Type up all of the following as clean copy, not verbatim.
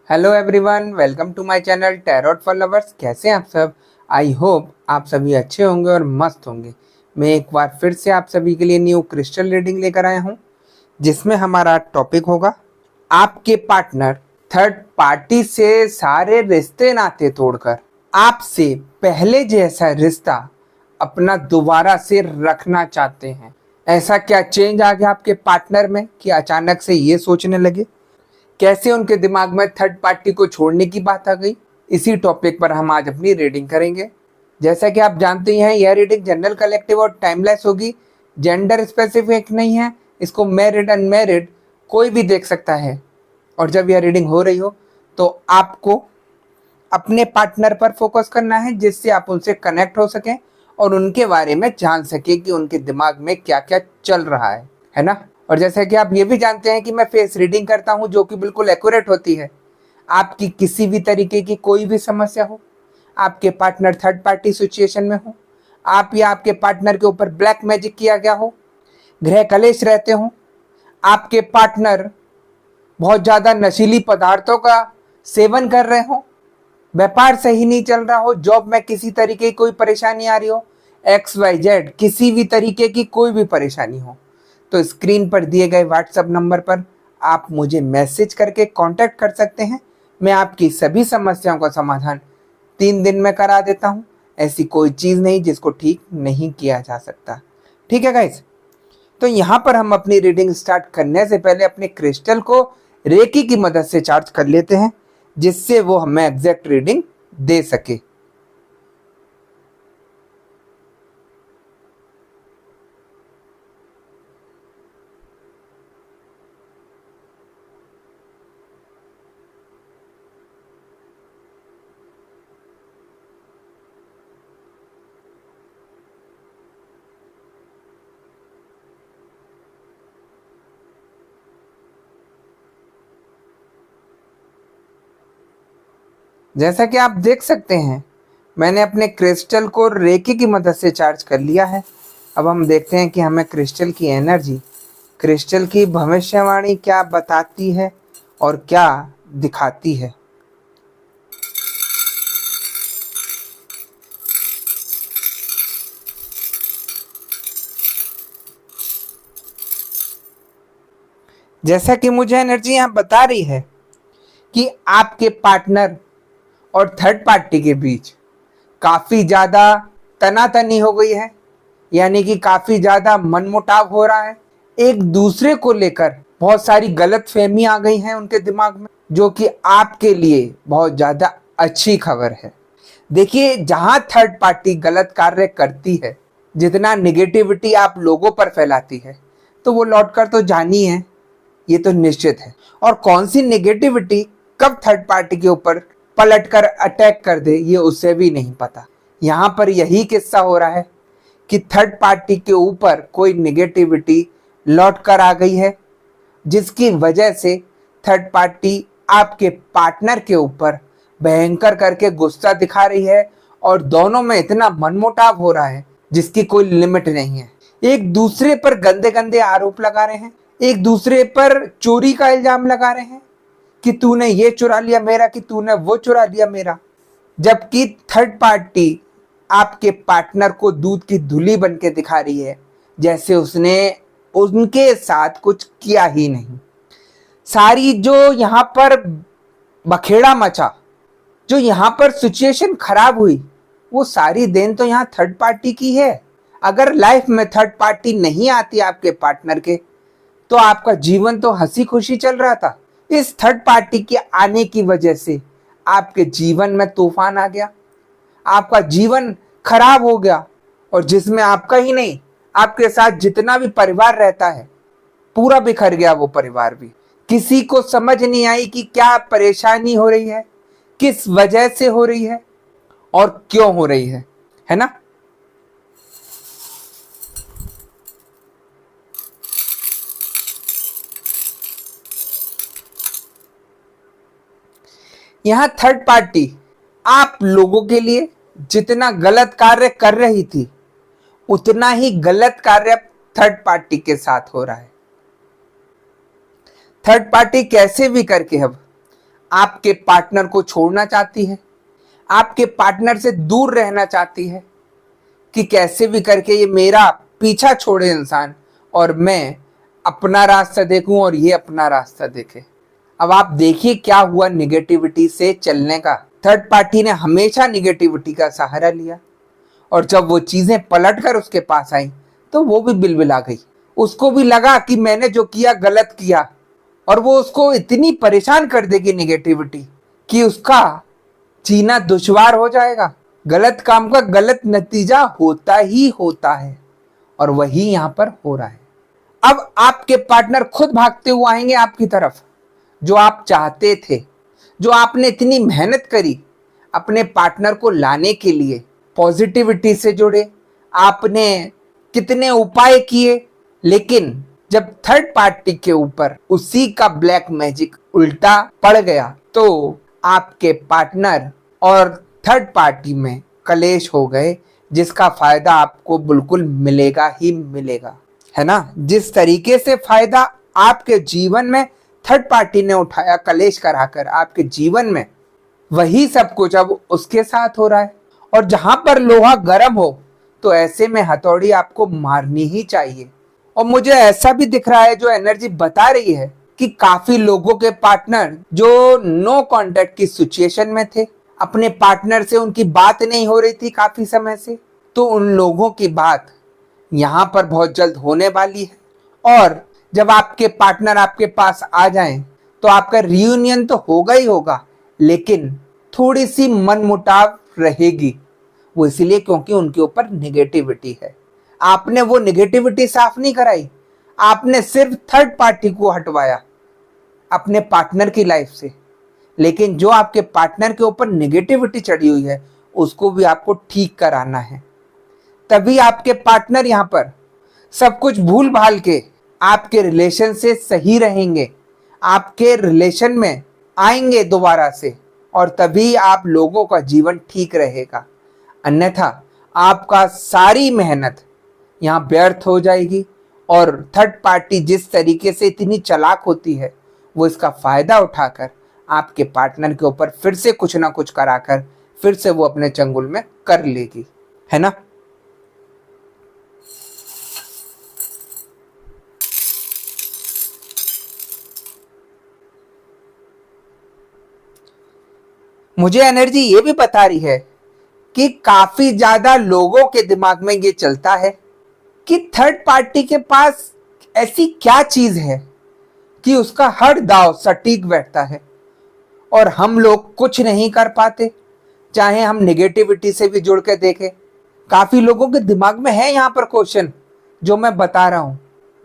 Hello everyone, welcome to my channel tarot for lovers. कैसे हैं आप सब? आई होप आप सभी अच्छे होंगे और मस्त होंगे। मैं एक बार फिर से आप सभी के लिए न्यू क्रिस्टल रीडिंग लेकर आया हूं, जिसमें हमारा टॉपिक होगा आपके पार्टनर थर्ड पार्टी से सारे रिश्ते नाते तोड़कर आपसे पहले जैसा रिश्ता अपना दोबारा से रखना चाहते हैं। ऐसा क्या चेंज आ गया आपके पार्टनर में कि अचानक से ये सोचने लगे? कैसे उनके दिमाग में थर्ड पार्टी को छोड़ने की बात आ गई? इसी टॉपिक पर हम आज अपनी रीडिंग करेंगे। जैसा कि आप जानते ही हैं, यह रीडिंग जनरल, कलेक्टिव और टाइमलेस होगी। जेंडर स्पेसिफिक नहीं है। इसको मैरिड अनमैरिड कोई भी देख सकता है। और जब यह रीडिंग हो रही हो तो आपको अपने पार्टनर पर फोकस करना है, जिससे आप उनसे कनेक्ट हो सकें और उनके बारे में जान सके कि उनके दिमाग में क्या क्या चल रहा है ना। और जैसा कि आप ये भी जानते हैं कि मैं फेस रीडिंग करता हूं, जो कि बिल्कुल एक्यूरेट होती है। आपकी किसी भी तरीके की कोई भी समस्या हो, आपके पार्टनर थर्ड पार्टी सिचुएशन में हो, आप या आपके पार्टनर के ऊपर ब्लैक मैजिक किया गया हो, गृह कलेश रहते हो, आपके पार्टनर बहुत ज़्यादा नशीली पदार्थों का सेवन कर रहे हो, व्यापार सही नहीं चल रहा हो, जॉब में किसी तरीके की कोई परेशानी आ रही हो, XYZ किसी भी तरीके की कोई भी परेशानी हो, तो स्क्रीन पर दिए गए व्हाट्सएप नंबर पर आप मुझे मैसेज करके कांटेक्ट कर सकते हैं। मैं आपकी सभी समस्याओं का समाधान 3 दिन में करा देता हूं। ऐसी कोई चीज़ नहीं जिसको ठीक नहीं किया जा सकता। ठीक है गाइस? तो यहाँ पर हम अपनी रीडिंग स्टार्ट करने से पहले अपने क्रिस्टल को रेकी की मदद से चार्ज कर लेते हैं, जिससे वो हमें एग्जैक्ट रीडिंग दे सके। जैसा कि आप देख सकते हैं, मैंने अपने क्रिस्टल को रेकी की मदद से चार्ज कर लिया है। अब हम देखते हैं कि हमें क्रिस्टल की एनर्जी, क्रिस्टल की भविष्यवाणी क्या बताती है और क्या दिखाती है। जैसा कि मुझे एनर्जी यहाँ बता रही है कि आपके पार्टनर और थर्ड पार्टी के बीच काफ़ी ज़्यादा तनातनी हो गई है, यानी कि काफ़ी ज़्यादा मनमुटाव हो रहा है। एक दूसरे को लेकर बहुत सारी गलतफहमी आ गई हैं उनके दिमाग में, जो कि आपके लिए बहुत ज़्यादा अच्छी खबर है। देखिए, जहाँ थर्ड पार्टी गलत कार्य करती है, जितना निगेटिविटी आप लोगों पर फैलाती है, तो वो लौट कर तो जानी है, ये तो निश्चित है। और कौन सी नेगेटिविटी कब थर्ड पार्टी के ऊपर पलट कर अटैक कर दे, ये उसे भी नहीं पता। यहाँ पर यही किस्सा हो रहा है कि थर्ड पार्टी के ऊपर कोई नेगेटिविटी लौट कर आ गई है, जिसकी वजह से थर्ड पार्टी आपके पार्टनर के ऊपर भयंकर करके गुस्सा दिखा रही है और दोनों में इतना मनमुटाव हो रहा है जिसकी कोई लिमिट नहीं है। एक दूसरे पर गंदे गंदे आरोप लगा रहे हैं, एक दूसरे पर चोरी का इल्जाम लगा रहे हैं कि तूने ये चुरा लिया मेरा, कि तूने वो चुरा लिया मेरा। जबकि थर्ड पार्टी आपके पार्टनर को दूध की धुली बन के दिखा रही है, जैसे उसने उनके साथ कुछ किया ही नहीं। सारी जो यहाँ पर बखेड़ा मचा, जो यहाँ पर सिचुएशन खराब हुई, वो सारी देन तो यहाँ थर्ड पार्टी की है। अगर लाइफ में थर्ड पार्टी नहीं आती आपके पार्टनर के, तो आपका जीवन तो हंसी खुशी चल रहा था। इस थर्ड पार्टी के आने की वजह से आपके जीवन में तूफान आ गया, आपका जीवन खराब हो गया, और जिसमें आपका ही नहीं, आपके साथ जितना भी परिवार रहता है, पूरा बिखर गया वो परिवार भी। किसी को समझ नहीं आई कि क्या परेशानी हो रही है, किस वजह से हो रही है और क्यों हो रही है ना। यहां थर्ड पार्टी आप लोगों के लिए जितना गलत कार्य कर रही थी, उतना ही गलत कार्य थर्ड पार्टी के साथ हो रहा है। थर्ड पार्टी कैसे भी करके अब आपके पार्टनर को छोड़ना चाहती है, आपके पार्टनर से दूर रहना चाहती है कि कैसे भी करके ये मेरा पीछा छोड़े इंसान और मैं अपना रास्ता देखूं और ये अपना रास्ता देखे। अब आप देखिए क्या हुआ निगेटिविटी से चलने का। थर्ड पार्टी ने हमेशा निगेटिविटी का सहारा लिया और जब वो चीजें पलट कर उसके पास आई तो वो भी बिलबिला गई। उसको भी लगा कि मैंने जो किया गलत किया और वो उसको इतनी परेशान कर देगी निगेटिविटी कि उसका जीना दुश्वार हो जाएगा। गलत काम का गलत नतीजा होता ही होता है और वही यहां पर हो रहा है। अब आपके पार्टनर खुद भागते हुए आएंगे आपकी तरफ, जो आप चाहते थे, जो आपने इतनी मेहनत करी अपने पार्टनर को लाने के लिए, पॉजिटिविटी से जुड़े, आपने कितने उपाय किए, लेकिन जब थर्ड पार्टी के ऊपर उसी का ब्लैक मैजिक उल्टा पड़ गया तो आपके पार्टनर और थर्ड पार्टी में कलेश हो गए, जिसका फायदा आपको बिल्कुल मिलेगा ही मिलेगा, है ना। जिस तरीके से फायदा आपके जीवन में थर्ड पार्टी ने उठाया कलेश कराकर आपके जीवन में, वही सब कुछ अब उसके साथ हो रहा है। और जहां पर लोहा गर्म हो तो ऐसे में हथौड़ी आपको मारनी ही चाहिए। और मुझे ऐसा भी दिख रहा है, जो एनर्जी बता रही है कि काफी लोगों के पार्टनर जो नो कांटेक्ट की सिचुएशन में थे, अपने पार्टनर से उनकी बात नहीं हो रही थी काफी समय से, तो उन लोगों की बात यहां पर बहुत जल्द होने वाली है। और जब आपके पार्टनर आपके पास आ जाएं तो आपका रियूनियन तो होगा ही होगा, लेकिन थोड़ी सी मनमुटाव रहेगी। वो इसलिए क्योंकि उनके ऊपर नेगेटिविटी है। आपने वो नेगेटिविटी साफ नहीं कराई, आपने सिर्फ थर्ड पार्टी को हटवाया अपने पार्टनर की लाइफ से। लेकिन जो आपके पार्टनर के ऊपर नेगेटिविटी चढ़ी हुई है उसको भी आपको ठीक कराना है। तभी आपके पार्टनर यहां पर सब कुछ भूल भाल के आपके रिलेशन से सही रहेंगे, आपके रिलेशन में आएंगे दोबारा से, और तभी आप लोगों का जीवन ठीक रहेगा। अन्यथा आपका सारी मेहनत यहाँ व्यर्थ हो जाएगी। और थर्ड पार्टी जिस तरीके से इतनी चालाक होती है, वो इसका फायदा उठाकर आपके पार्टनर के ऊपर फिर से कुछ ना कुछ कराकर फिर से वो अपने चंगुल में कर लेगी, है ना। मुझे एनर्जी ये भी बता रही है कि काफी ज्यादा लोगों के दिमाग में ये चलता है कि थर्ड पार्टी के पास ऐसी क्या चीज है कि उसका हर दांव सटीक बैठता है और हम लोग कुछ नहीं कर पाते, चाहे हम नेगेटिविटी से भी जुड़ के देखें। काफी लोगों के दिमाग में है यहाँ पर क्वेश्चन जो मैं बता रहा हूं।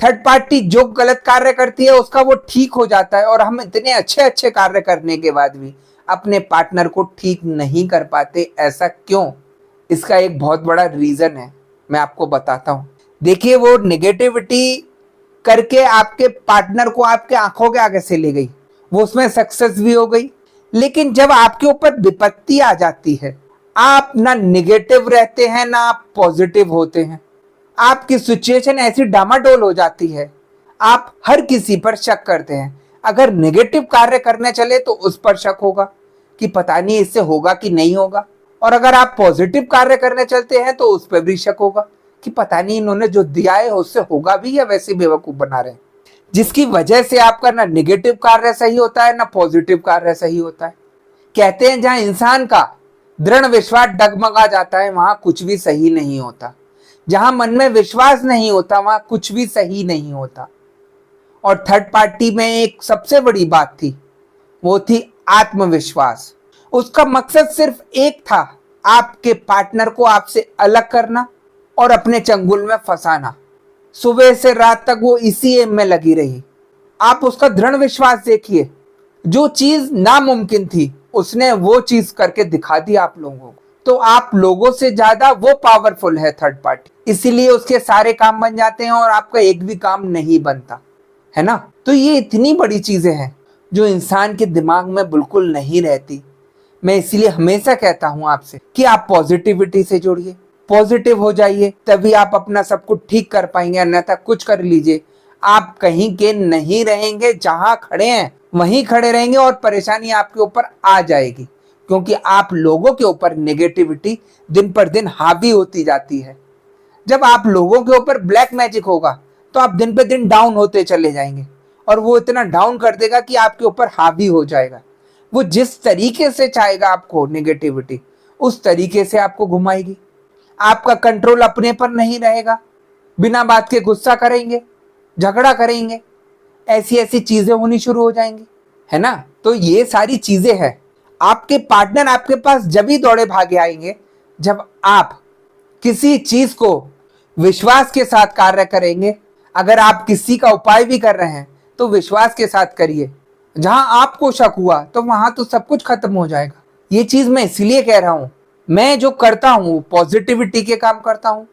थर्ड पार्टी जो गलत कार्य करती है उसका वो ठीक हो जाता है, और हम इतने अच्छे अच्छे कार्य करने के बाद भी अपने पार्टनर को ठीक नहीं कर पाते। ऐसा क्यों? इसका एक बहुत बड़ा रीजन है, मैं आपको बताता हूं। देखिए, वो नेगेटिविटी करके आपके पार्टनर को आपके आंखों के आगे से ले गई, वो उसमें सक्सेस भी हो गई, लेकिन जब आपके ऊपर विपत्ति आ जाती है, आप ना नेगेटिव रहते हैं ना आप पॉजिटिव होते हैं। आपकी सिचुएशन ऐसी डामाडोल हो जाती है, आप हर किसी पर शक करते हैं। अगर नेगेटिव कार्य करने चले तो उस पर शक होगा कि पता नहीं इससे होगा कि नहीं होगा, और अगर आप पॉजिटिव कार्य करने चलते हैं तो उस पर भी शक होगा कि पता नहीं इन्होंने जो दिया है उससे होगा भी या वैसे बेवकूफ बना रहे हैं। जिसकी वजह से आपका ना नेगेटिव कार्य सही होता है ना पॉजिटिव कार्य सही होता है। कहते हैं जहां इंसान का दृढ़ विश्वास डगमगा जाता है वहां कुछ भी सही नहीं होता। जहां मन में विश्वास नहीं होता वहां कुछ भी सही नहीं होता। और थर्ड पार्टी में एक सबसे बड़ी बात थी, वो थी आत्मविश्वास। उसका मकसद सिर्फ एक था, आपके पार्टनर को आपसे अलग करना और अपने चंगुल में फंसाना। सुबह से रात तक वो इसी एम में लगी रही। आप उसका दृढ़ विश्वास देखिए, जो चीज नामुमकिन थी उसने वो चीज करके दिखा दी आप लोगों को। तो आप लोगों से ज्यादा वो पावरफुल है थर्ड पार्टी, इसीलिए उसके सारे काम बन जाते हैं और आपका एक भी काम नहीं बनता, है ना। तो ये इतनी बड़ी चीजें हैं जो इंसान के दिमाग में बिल्कुल नहीं रहती। मैं इसीलिए हमेशा कहता हूं आपसे कि आप पॉजिटिविटी से जुड़िए, पॉजिटिव हो जाइए, तभी आप अपना सब कुछ ठीक कर पाएंगे। अन्यथा कुछ कर लीजिए, आप कहीं के नहीं रहेंगे, जहां खड़े हैं वहीं खड़े रहेंगे और परेशानी आपके ऊपर आ जाएगी, क्योंकि आप लोगों के ऊपर नेगेटिविटी दिन पर दिन हावी होती जाती है। जब आप लोगों के ऊपर ब्लैक मैजिक होगा तो आप दिन पे दिन डाउन होते चले जाएंगे और वो इतना डाउन कर देगा कि आपके ऊपर हावी हो जाएगा। वो जिस तरीके से चाहेगा आपको नेगेटिविटी, उस तरीके से आपको घुमाएगी। आपका कंट्रोल अपने पर नहीं रहेगा, बिना बात के गुस्सा करेंगे, झगड़ा करेंगे, ऐसी ऐसी चीजें होनी शुरू हो जाएंगी, है ना। तो ये सारी चीजें हैं। आपके पार्टनर आपके पास जब ही दौड़े भागे आएंगे जब आप किसी चीज को विश्वास के साथ कार्य करेंगे। अगर आप किसी का उपाय भी कर रहे हैं तो विश्वास के साथ करिए। जहां आपको शक हुआ तो वहां तो सब कुछ खत्म हो जाएगा। ये चीज मैं इसलिए कह रहा हूं, मैं जो करता हूं पॉजिटिविटी के काम करता हूं।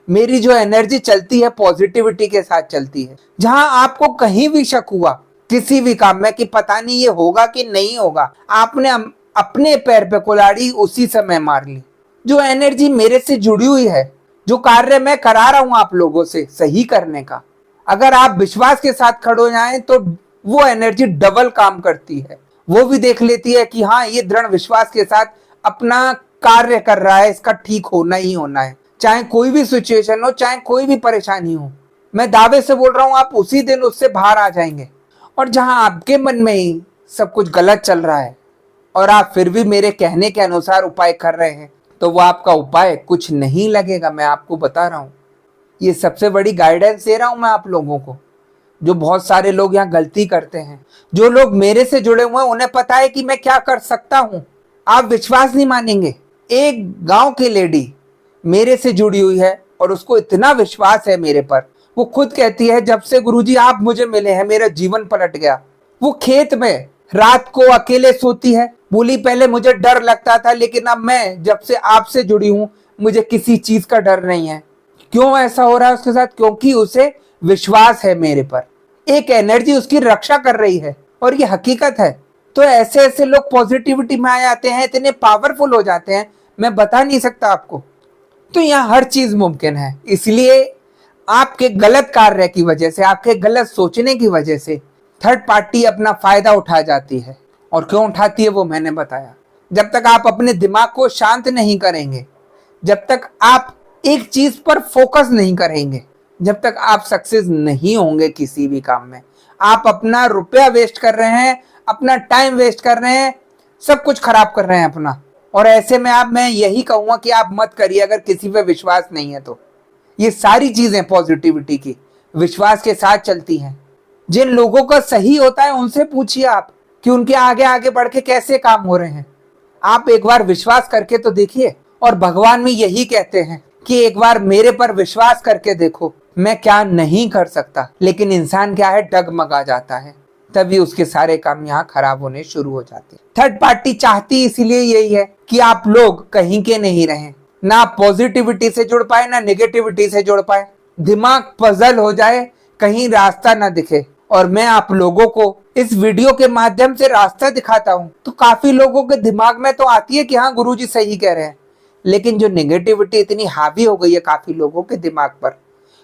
मेरी जो एनर्जी चलती है पॉजिटिविटी के साथ चलती है। जहां आपको कहीं भी शक हुआ किसी भी काम में कि पता नहीं ये होगा कि नहीं होगा, आपने अपने पैर पे कुल्हाड़ी उसी समय मार ली। जो एनर्जी मेरे से जुड़ी हुई है, जो कार्य मैं करा रहा हूं आप लोगों से सही करने का, अगर आप विश्वास के साथ खड़े हो जाएं तो वो एनर्जी डबल काम करती है। वो भी देख लेती है कि हाँ, ये दृढ़ विश्वास के साथ अपना कार्य कर रहा है, इसका ठीक होना ही होना है, चाहे कोई भी सिचुएशन हो, चाहे कोई भी परेशानी हो। मैं दावे से बोल रहा हूं, आप उसी दिन उससे बाहर आ जाएंगे। और जहां आपके मन में ही सब कुछ गलत चल रहा है और आप फिर भी मेरे कहने के अनुसार उपाय कर रहे हैं, तो वो आपका उपाय कुछ नहीं लगेगा। मैं आपको बता रहा हूं, ये सबसे बड़ी गाइडेंस दे रहा हूं मैं आप लोगों को। जो बहुत सारे लोग यहाँ गलती करते हैं, जो लोग मेरे से जुड़े हुए हैं, उन्हें पता है कि मैं क्या कर सकता हूं। आप विश्वास नहीं मानेंगे, एक गांव की लेडी मेरे से जुड़ी हुई है और उसको इतना विश्वास है मेरे पर, वो खुद कहती है जब से गुरुजी आप मुझे मिले हैं मेरा जीवन पलट गया। वो खेत में रात को अकेले सोती है, बोली पहले मुझे डर लगता था लेकिन अब मैं जब से आपसे जुड़ी हूं मुझे किसी चीज का डर नहीं है। क्यों ऐसा हो रहा है उसके साथ? क्योंकि उसे विश्वास है मेरे पर। एक एनर्जी उसकी रक्षा कर रही है और ये हकीकत है। तो ऐसे ऐसे लोग पॉजिटिविटी में आ जाते हैं, इतने पावरफुल हो जाते हैं, मैं बता नहीं सकता आपको। तो यहाँ हर चीज मुमकिन है। इसलिए आपके गलत कार्य की वजह से, आपके गलत सोचने की वजह से थर्ड पार्टी अपना फायदा उठा जाती है। और क्यों उठाती है वो मैंने बताया। जब तक आप अपने दिमाग को शांत नहीं करेंगे, जब तक आप एक चीज पर फोकस नहीं करेंगे, जब तक आप सक्सेस नहीं होंगे किसी भी काम में। आप अपना रुपया वेस्ट कर रहे हैं, अपना टाइम वेस्ट कर रहे हैं, सब कुछ खराब कर रहे हैं अपना। और ऐसे में मैं यही कहूंगा कि आप मत करिए अगर किसी पे विश्वास नहीं है तो। ये सारी चीजें पॉजिटिविटी की विश्वास के साथ चलती हैं। जिन लोगों का सही होता है उनसे पूछिए आप कि उनके आगे आगे बढ़ के कैसे काम हो रहे हैं। आप एक बार विश्वास करके तो देखिए। और भगवान भी यही कहते हैं कि एक बार मेरे पर विश्वास करके देखो, मैं क्या नहीं कर सकता। लेकिन इंसान क्या है, डगमगा जाता है, तभी उसके सारे काम यहाँ खराब होने शुरू हो जाते हैं। थर्ड पार्टी चाहती इसीलिए यही है कि आप लोग कहीं के नहीं रहें, ना पॉजिटिविटी से जुड़ पाए ना नेगेटिविटी से जुड़ पाए। दिमाग पजल हो जाए, कहीं रास्ता ना दिखे। और मैं आप लोगों को इस वीडियो के माध्यम से रास्ता दिखाता हूँ तो काफी लोगों के दिमाग में तो आती है कि हाँ गुरुजी सही कह रहे हैं। लेकिन जो नेगेटिविटी इतनी हावी हो गई है काफी लोगों के दिमाग पर,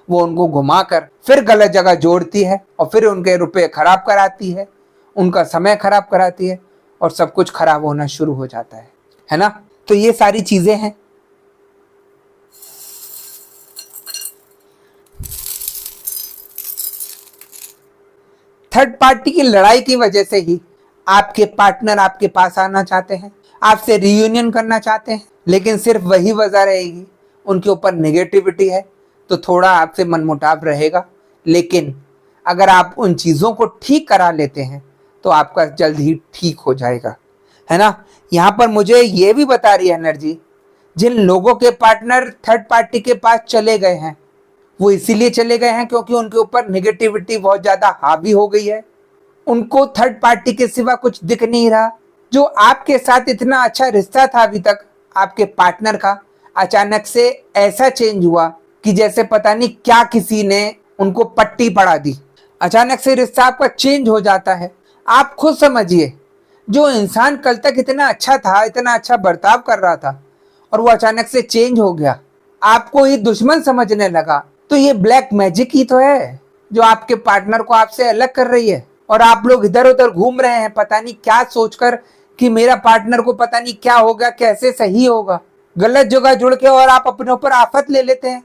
वो उनको घुमाकर फिर गलत जगह जोड़ती है और फिर उनके रुपए खराब कराती है, उनका समय खराब कराती है और सब कुछ खराब होना शुरू हो जाता है ना। तो ये सारी चीजें हैं। थर्ड पार्टी की लड़ाई की वजह से ही आपके पार्टनर आपके पास आना चाहते हैं, आपसे रियूनियन करना चाहते हैं, लेकिन सिर्फ वही वजह रहेगी, उनके ऊपर नेगेटिविटी है तो थोड़ा आपसे मनमुटाव रहेगा। लेकिन अगर आप उन चीज़ों को ठीक करा लेते हैं तो आपका जल्द ही ठीक हो जाएगा, है ना। यहाँ पर मुझे ये भी बता रही है एनर्जी, जिन लोगों के पार्टनर थर्ड पार्टी के पास चले गए हैं वो इसीलिए चले गए हैं क्योंकि उनके ऊपर नेगेटिविटी बहुत ज़्यादा हावी हो गई है। उनको थर्ड पार्टी के सिवा कुछ दिख नहीं रहा। जो आपके साथ इतना अच्छा रिश्ता था अभी तक आपके पार्टनर का, अचानक से ऐसा चेंज हुआ कि जैसे पता नहीं क्या किसी ने उनको पट्टी पड़ा दी। अचानक से रिश्ता आपका चेंज हो जाता है। आप खुद समझिए, जो इंसान कल तक इतना अच्छा था, इतना अच्छा बर्ताव कर रहा था और वो अचानक से चेंज हो गया, आपको ये दुश्मन समझने लगा, तो ये ब्लैक मैजिक ही तो है। जो आपके पार्टनर को आपसे अलग कर रही है, और आप लोग इधर उधर घूम रहे हैं पता नहीं क्या सोचकर कि मेरा पार्टनर को पता नहीं क्या होगा, कैसे सही होगा, गलत जगह जुड़ के, और आप अपने ऊपर आफत ले लेते हैं।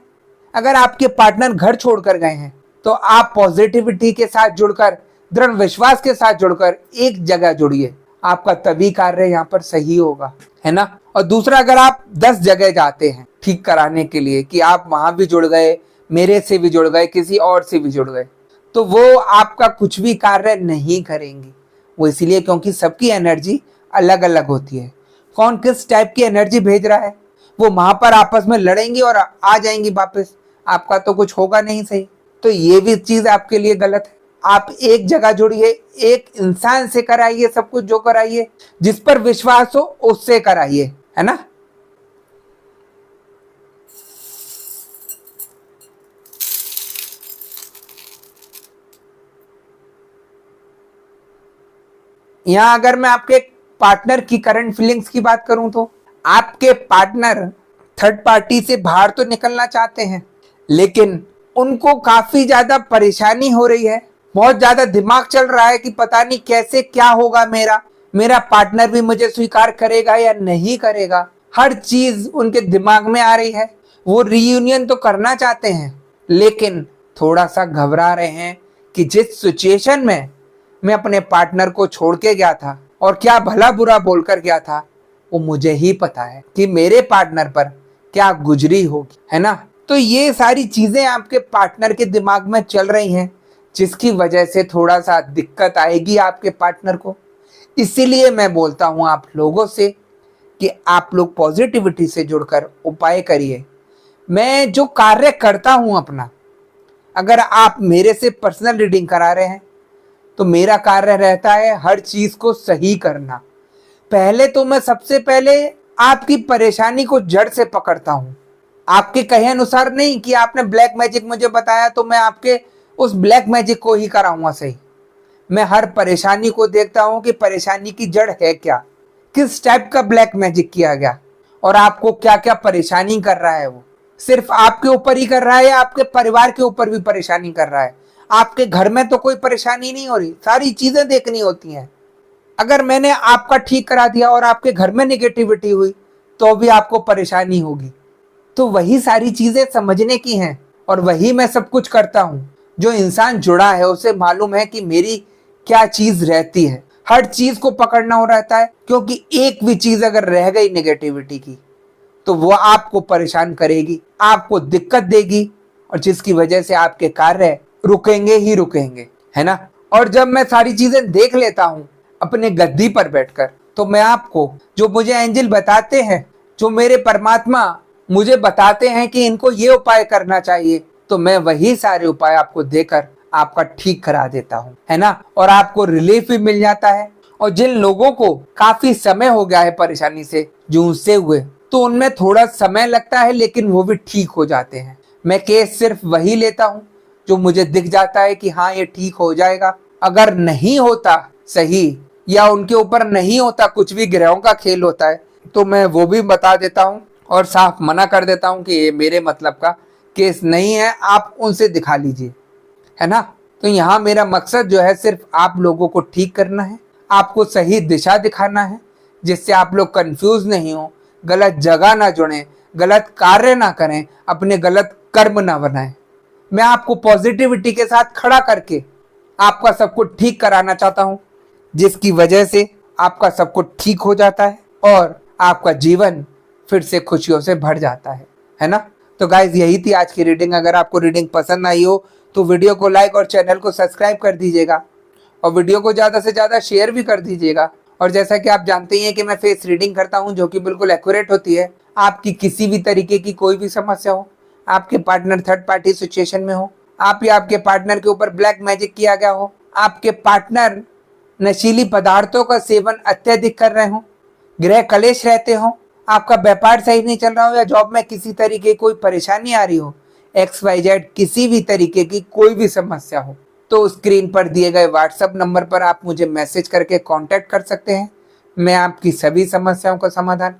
अगर आपके पार्टनर घर छोड़कर गए हैं तो आप पॉजिटिविटी के साथ जुड़कर, दृढ़ विश्वास के साथ जुड़कर एक जगह जुड़िए, आपका तभी कार्य यहाँ पर सही होगा, है ना। और दूसरा, अगर आप 10 जगह जाते हैं ठीक कराने के लिए कि आप वहां भी जुड़ गए, मेरे से भी जुड़ गए, किसी और से भी जुड़ गए, तो वो आपका कुछ भी कार्य नहीं करेंगी। वो इसलिए क्योंकि सबकी एनर्जी अलग अलग होती है। कौन किस टाइप की एनर्जी भेज रहा है, वो वहां पर आपस में लड़ेंगी और आ जाएंगी वापस, आपका तो कुछ होगा नहीं सही। तो ये भी चीज आपके लिए गलत है। आप एक जगह जुड़िए, एक इंसान से कराइए सब कुछ, जो कराइए, जिस पर विश्वास हो उससे कराइए, है ना। यहां अगर मैं आपके पार्टनर की करंट फीलिंग्स की बात करूं तो आपके पार्टनर थर्ड पार्टी से बाहर तो निकलना चाहते हैं, लेकिन उनको काफी ज्यादा परेशानी हो रही है, बहुत ज्यादा दिमाग चल रहा है कि पता नहीं कैसे क्या होगा, मेरा पार्टनर भी मुझे स्वीकार करेगा या नहीं करेगा। हर चीज उनके दिमाग में आ रही है। वो रीयूनियन तो करना चाहते हैं, लेकिन थोड़ा सा घबरा रहे हैं कि जिस सिचुएशन में मैं अपने पार्टनर को छोड़ के गया था और क्या भला बुरा बोलकर गया था, वो मुझे ही पता है कि मेरे पार्टनर पर क्या गुजरी होगी, है ना। तो ये सारी चीजें आपके पार्टनर के दिमाग में चल रही हैं, जिसकी वजह से थोड़ा सा दिक्कत आएगी आपके पार्टनर को। इसीलिए मैं बोलता हूं आप लोगों से कि आप लोग पॉजिटिविटी से जुड़कर उपाय करिए। मैं जो कार्य करता हूं अपना, अगर आप मेरे से पर्सनल रीडिंग करा रहे हैं तो मेरा कार्य रहता है हर चीज को सही करना। पहले तो मैं सबसे पहले आपकी परेशानी को जड़ से पकड़ता हूं। आपके कहे अनुसार नहीं कि आपने ब्लैक मैजिक मुझे बताया तो मैं आपके उस ब्लैक मैजिक को ही कराऊंगा सही। मैं हर परेशानी को देखता हूं कि परेशानी की जड़ है क्या, किस टाइप का ब्लैक मैजिक किया गया, और आपको क्या क्या परेशानी कर रहा है। वो सिर्फ आपके ऊपर ही कर रहा है या आपके परिवार के ऊपर भी परेशानी कर रहा है। आपके घर में तो कोई परेशानी नहीं हो रही, सारी चीजें देखनी होती हैं। अगर मैंने आपका ठीक करा दिया और आपके घर में निगेटिविटी हुई तो भी आपको परेशानी होगी। तो वही सारी चीजें समझने की हैं, और वही मैं सब कुछ करता हूं। जो इंसान जुड़ा है उसे मालूम है कि मेरी क्या चीज रहती है। हर चीज को पकड़ना हो रहता है, क्योंकि एक भी चीज अगर रह गई नेगेटिविटी की तो वो आपको परेशान करेगी, आपको दिक्कत देगी, और जिसकी वजह से आपके कार्य रुकेंगे ही रुकेंगे, है ना। और जब मैं सारी चीजें देख लेता हूं अपने गद्दी पर बैठकर, तो मैं आपको जो मुझे एंजल बताते हैं, जो मेरे परमात्मा मुझे बताते हैं कि इनको ये उपाय करना चाहिए, तो मैं वही सारे उपाय आपको देकर आपका ठीक करा देता हूं, है ना। और आपको रिलीफ भी मिल जाता है। और जिन लोगों को काफी समय हो गया है परेशानी से जूझते हुए, तो उनमें थोड़ा समय लगता है, लेकिन वो भी ठीक हो जाते हैं। मैं केस सिर्फ वही लेता हूं जो मुझे दिख जाता है कि हाँ ये ठीक हो जाएगा। अगर नहीं होता सही, या उनके ऊपर नहीं होता, कुछ भी ग्रहों का खेल होता है, तो मैं वो भी बता देता हूँ और साफ मना कर देता हूँ कि ये मेरे मतलब का केस नहीं है, आप उनसे दिखा लीजिए, है ना। तो यहाँ मेरा मकसद जो है सिर्फ आप लोगों को ठीक करना है, आपको सही दिशा दिखाना है, जिससे आप लोग कंफ्यूज नहीं हो, गलत जगह ना जुड़ें, गलत कार्य ना करें, अपने गलत कर्म ना बनाएं। मैं आपको पॉजिटिविटी के साथ खड़ा करके आपका सब कुछ ठीक कराना चाहता हूं, जिसकी वजह से आपका सब कुछ ठीक हो जाता है और आपका जीवन फिर से खुशियों से भर जाता है ना। तो गाइज यही थी आज की रीडिंग। अगर आपको रीडिंग पसंद आई हो तो वीडियो को लाइक और चैनल को सब्सक्राइब कर दीजिएगा, और वीडियो को ज़्यादा से ज़्यादा शेयर भी कर दीजिएगा। और जैसा कि आप जानते ही हैं कि मैं फेस रीडिंग करता हूं, जो कि बिल्कुल एक्यूरेट होती है। आपकी किसी भी तरीके की कोई भी समस्या हो, आपके पार्टनर थर्ड पार्टी सिचुएशन में हो, आप या आपके पार्टनर के ऊपर ब्लैक मैजिक किया गया हो, आपके पार्टनर नशीली पदार्थों का सेवन अत्यधिक कर रहे हो, गृह कलेश रहते हो, आपका व्यापार सही नहीं चल रहा हो, या जॉब में किसी तरीके की कोई परेशानी आ रही हो, XYZ किसी भी तरीके की कोई भी समस्या हो, तो स्क्रीन पर दिए गए व्हाट्सएप नंबर पर आप मुझे मैसेज करके कांटेक्ट कर सकते हैं। मैं आपकी सभी समस्याओं का समाधान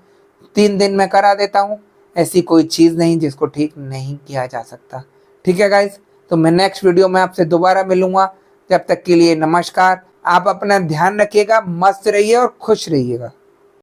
3 दिन में करा देता हूं। ऐसी कोई चीज़ नहीं जिसको ठीक नहीं किया जा सकता। ठीक है गाइज, तो मैं नेक्स्ट वीडियो में आपसे दोबारा मिलूंगा। जब तक के लिए नमस्कार। आप अपना ध्यान रखिएगा, मस्त रहिए और खुश रहिएगा।